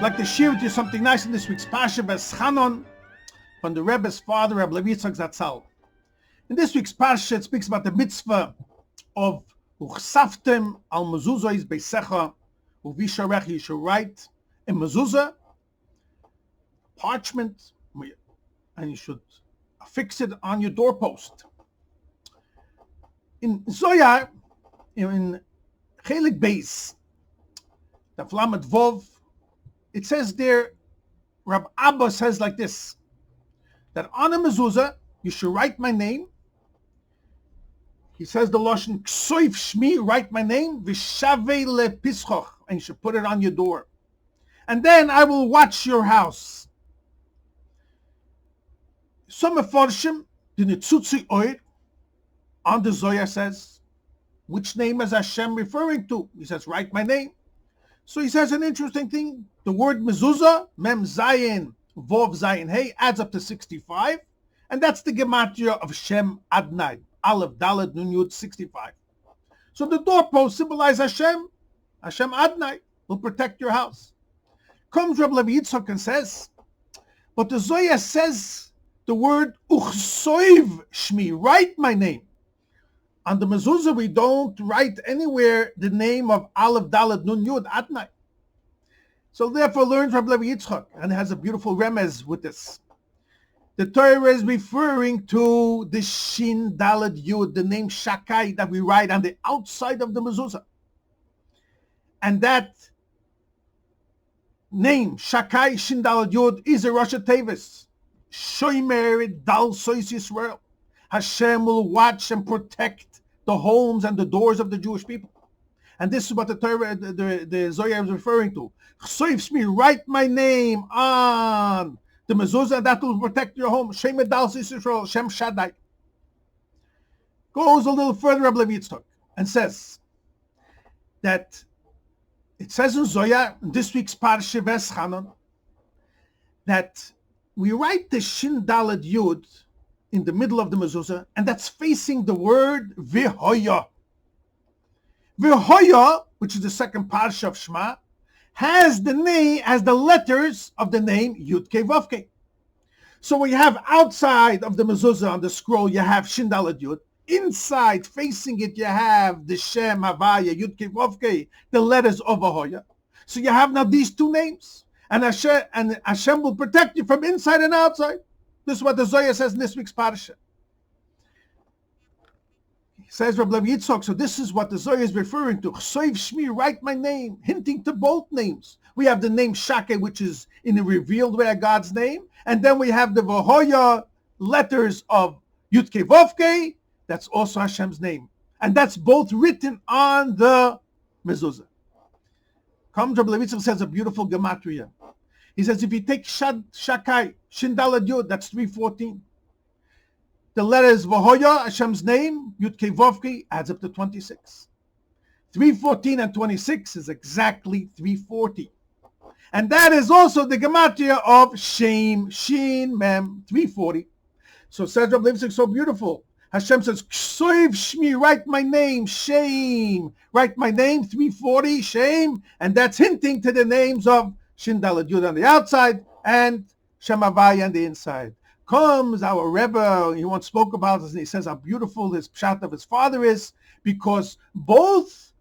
I'd like to share with you something nice in this week's Parshas Vaetchannun from the Rebbe's father, Rabbi Yitzchok Zatzal. In this week's Parshas, it speaks about the mitzvah of Uchsaftem al mezuzos beisecha uvisharech. You should write a mezuzah, parchment, and you should affix it on your doorpost. In Zoyar, in Chelik Beis, the Flamet Vov, it says there, Rabbi Abba says like this, that on a mezuzah, you should write my name. He says the Lashon, Ksoif Shmi, write my name, V'shavei lepischoch, and you should put it on your door. And then I will watch your house. Some Mefarshim, the Nitzutzi Oir, on the Zoya says, which name is Hashem referring to? He says, write my name. So he says an interesting thing. The word mezuzah, mem zayin, vov zayin, hey, adds up to 65. And that's the gematria of Shem Adnai. Aleph, Dalet, Nun, Yud, 65. So the doorpost symbolizes Hashem. Hashem Adnai will protect your house. Comes Rabbi Levi Yitzchok and says, but the Zoya says the word uchsoiv shmi, write my name. On the mezuzah, we don't write anywhere the name of Aleph, Dalet, Nun, Yud, Adnai. So therefore learns Rabbi Levi Yitzchok, and has a beautiful remez with this. The Torah is referring to the Shin, Dalet, Yud, the name Shakai that we write on the outside of the mezuzah. And that name, Shakai, Shin, Dalet, Yud, is a Rosh Tevis. Shomer Dal Sois Yisrael. Hashem will watch and protect the homes and the doors of the Jewish people. And this is what the Torah, the Zohar is referring to. Chsoif Shmi, write my name on the mezuzah, and that will protect your home. Shem Dal Sois Yisrael, Shem Shaddai. Goes a little further, Rabbi Levi Yitzchok, and says that it says in Zohar, in this week's Parshas Vaetchannun, that we write the Shin Dalet Yud in the middle of the mezuzah, and that's facing the word V'hoya. V'hoya, which is the second parsha of Shema, has the name, has the letters of the name Yud Kei Vav Kei. So when you have outside of the mezuzah on the scroll, you have Shin Dalet Yud. Inside, facing it, you have the Shem Havaya Yud Kei Vav Kei, the letters of V'hoya. So you have now these two names, and Hashem will protect you from inside and outside. This is what the Zohar says in this week's Parashah. He says, Rabbi Levi Yitzchok, so this is what the Zohar is referring to. Chsoiv Shmi, write my name, hinting to both names. We have the name Shake, which is in a revealed way God's name. And then we have the V'hoya letters of Yud Kei Vav Kei. That's also Hashem's name. And that's both written on the mezuzah. Comes Rabbi Levi Yitzchok says a beautiful gematria. He says, if you take Shakai, Shin Dalet Yud, that's 314. The letters V'hoya, Hashem's name, Yud Kei Vav Kei, adds up to 26. 314 and 26 is exactly 340. And that is also the gematria of Shem, Shin, Mem, 340. So says Rabbi Levi Yitzchok, so beautiful. Hashem says, Ksoiv Shmi, write my name, Shem. Write my name, 340, Shem. And that's hinting to the names of Shin Dalet Yud on the outside and Shem Havaya on the inside. Comes our Rebbe, he once spoke about this, and he says how beautiful his pshat of his father is, because both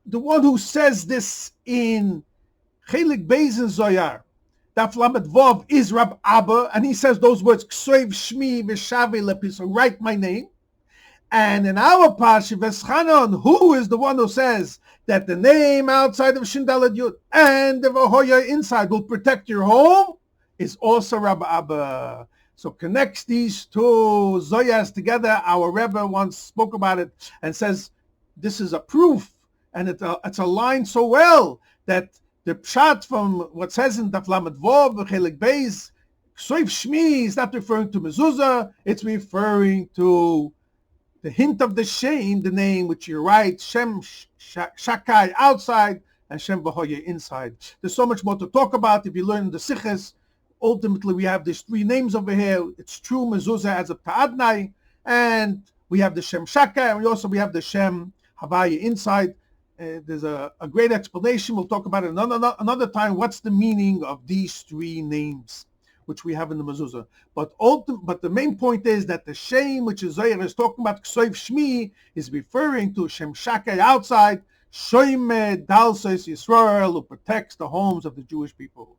the one who says this in Chelik Beis in Zoyar, Daf Lamed Vov, is Rabbi Abba, and he says those words, Ksoiv Shmi V'shavei lepischoch, write my name. And in our Parshas Vaetchannun, who is the one who says that the name outside of Shin Dalet Yud and the V'hoya inside will protect your home, is also Rabbi Abba. So connects these two Zoyas together. Our Rebbe once spoke about it and says this is a proof, and it's aligned so well that the pshat from what says in Daf Lamed Vov, Chelik Beis, Ksoiv Shmi is not referring to mezuzah, it's referring to the hint of the Shem, the name which you write, Shem Shakai outside and Shem V'hoya inside. There's so much more to talk about if you learn the Siches. Ultimately, we have these three names over here. It's true, mezuzah as a Ta'adnai, and we have the Shem Shakai, and we have the Shem Havaya inside. there's a great explanation. We'll talk about it another time. What's the meaning of these three names, which we have in the mezuzah? But the main point is that the Shem, which is Zohar is talking about, Ksoiv Shmi, is referring to Shem Shakei outside, Shoime Dalsos Yisrael, who protects the homes of the Jewish people.